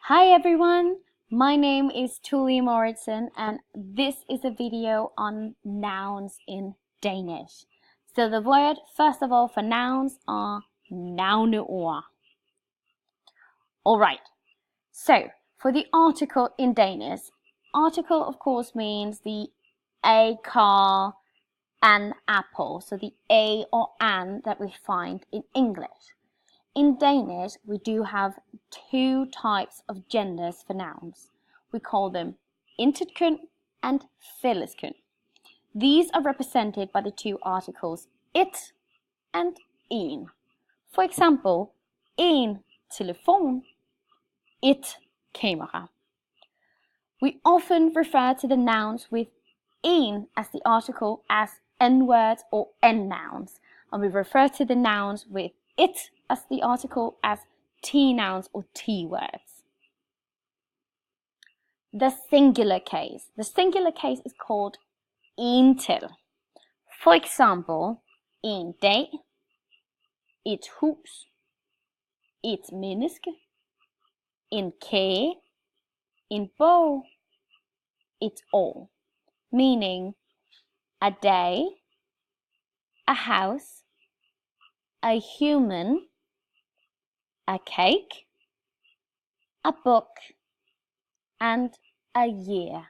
Hi everyone, my name is Tulle and this is a video on nouns in Danish. So the word, first of all, for nouns are navneord. Alright, so for the article in Danish, article of course means the a car, an apple, so the a or an that we find in English. In Danish, we do have two types of genders for nouns. We call them intetkøn and fælleskøn. These are represented by the two articles et and en. For example, en telefon, et kamera. We often refer to the nouns with en as the article as n-words or n-nouns, and we refer to the nouns with it as the article as t-nouns or t-words. The singular case. The singular case is called ental. For example, en dag, et hus, et menneske, en kage, en bog, et år, meaning a day, a house, a human, a cake, a book, and a year.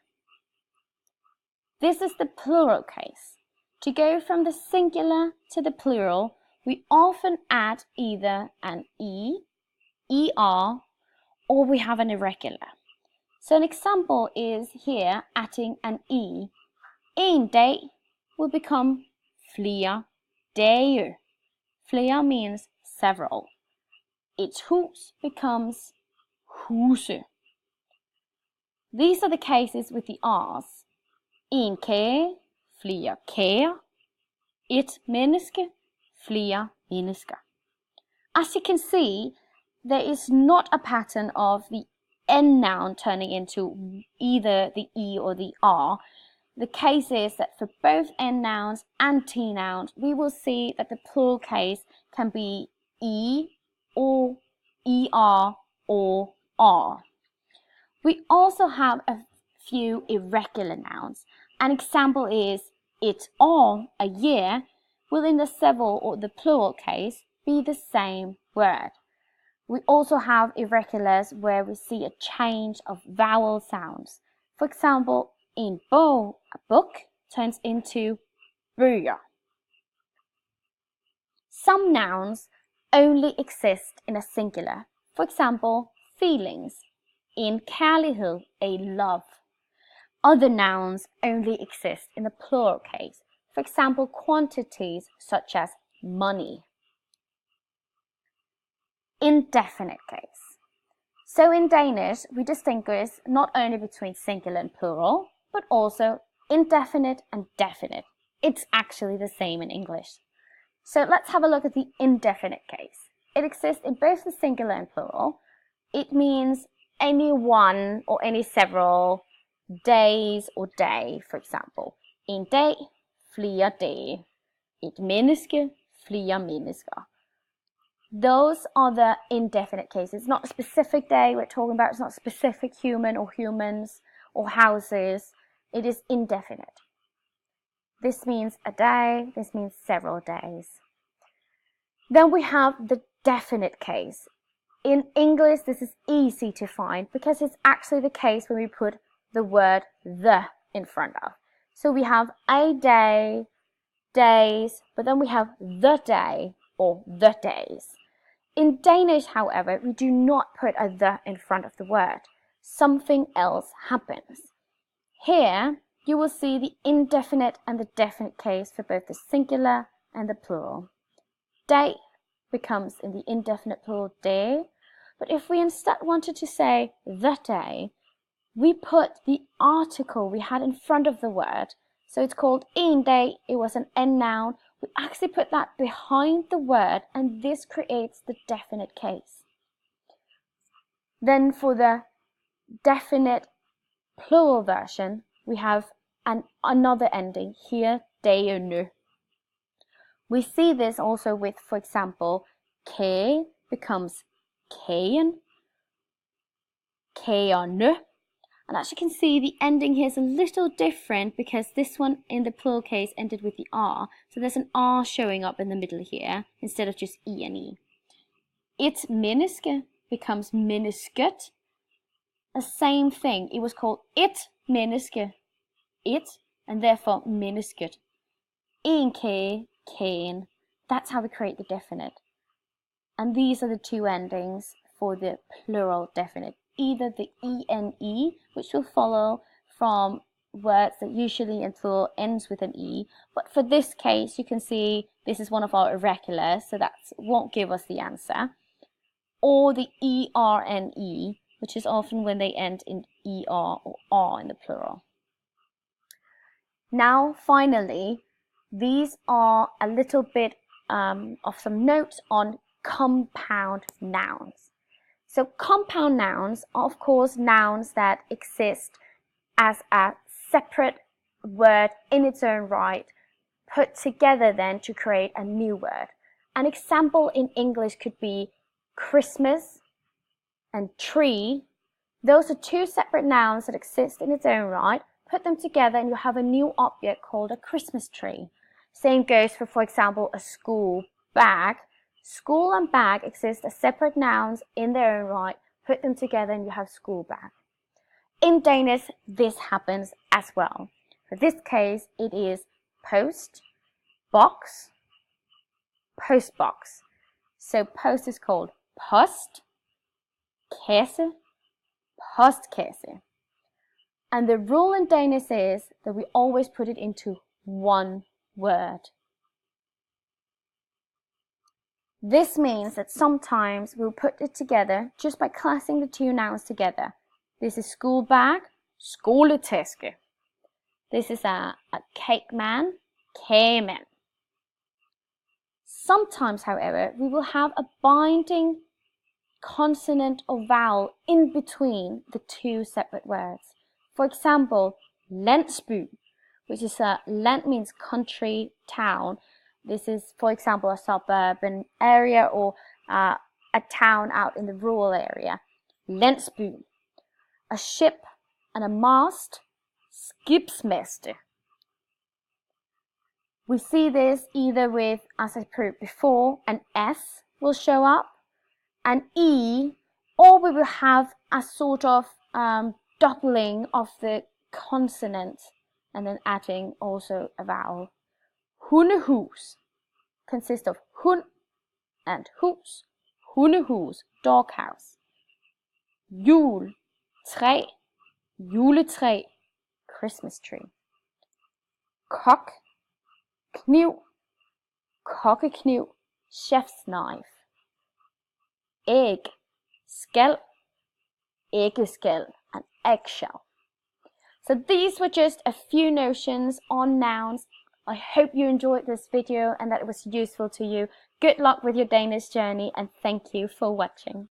This is the plural case. To go from the singular to the plural, we often add either an e, er, or we have an irregular. So an example is here adding an e. En dag will become flere dage. Flere means several. Et hus becomes huse. These are the cases with the r's. En kage, flere kager. Et menneske, flere mennesker. As you can see, there is not a pattern of the n noun turning into either the e or the r. The case is that for both n nouns and t nouns, we will see that the plural case can be e or er or r. We also have a few irregular nouns. An example is it or a year will in the several or the plural case be the same word. We also have irregulars where we see a change of vowel sounds. For example, en bog, a book, turns into bøger. Some nouns only exist in a singular. For example, feelings. En kærlighed, a love. Other nouns only exist in the plural case. For example, quantities such as money. Indefinite case. So in Danish, we distinguish not only between singular and plural, but also indefinite and definite. It's actually the same in English. So let's have a look at the indefinite case. It exists in both the singular and plural. It means any one or any several days or day, for example. En dag, flere dage. Et menneske, flere mennesker. Those are the indefinite cases. It's not a specific day we're talking about. It's not a specific human or humans or houses. It is indefinite. This means a day. This means several days. Then we have the definite case. In English, this is easy to find because it's actually the case when we put the word the in front of. So we have a day, days, but then we have the day or the days. In Danish, however, we do not put a the in front of the word. Something else happens. Here, you will see the indefinite and the definite case for both the singular and the plural. Day becomes in the indefinite plural day, but if we instead wanted to say the day, we put the article we had in front of the word. So it's called en dag, it was an n noun. We actually put that behind the word and this creates the definite case. Then for the definite plural version, we have another ending here, dagene. We see this also with, for example, kage becomes kagen. kærne. And as you can see, the ending here is a little different because this one in the plural case ended with the R. So there's an R showing up in the middle here instead of just E and E. Et menneske becomes mennesket. The same thing. It was called et menneske. It, and therefore mennesket. En kage, kagen. That's how we create the definite. And these are the two endings for the plural definite. Either the ene, which will follow from words that usually in plural ends with an E, but for this case you can see this is one of our irregulars, so that won't give us the answer. Or the erne, which is often when they end in er or r in the plural. Now finally, these are a little bit of some notes on compound nouns. So compound nouns are of course nouns that exist as a separate word in its own right, put together then to create a new word. An example in English could be Christmas and tree. Those are two separate nouns that exist in its own right. Put them together and you have a new object called a Christmas tree. Same goes for example, a school bag. School and bag exist as separate nouns in their own right. Put them together and you have school bag. In Danish, this happens as well. For this case, it is post, box, post box. So post is called post, kasse, postkasse. And the rule in Danish is that we always put it into one word. This means that sometimes we'll put it together just by classing the two nouns together. This is school bag, skoletaske. This is a cake man, kagemand. Sometimes, however, we will have a binding consonant or vowel in between the two separate words. For example, landsby, which is land means country, town. This is, for example, a suburban area or a town out in the rural area. Landsby. A ship and a mast, skibsmester. We see this either with, as I proved before, an S will show up, an E, or we will have a sort of doubling of the consonant and then adding also a vowel. Hundehus consists of hund and hus. Hundehus, doghouse. Jul, træ, juletræ, Christmas tree. Kok, kniv, kokkekniv, chef's knife. Æg, skal, æggeskal, and eggshell. So these were just a few notions on nouns. I hope you enjoyed this video and that it was useful to you. Good luck with your Danish journey and thank you for watching.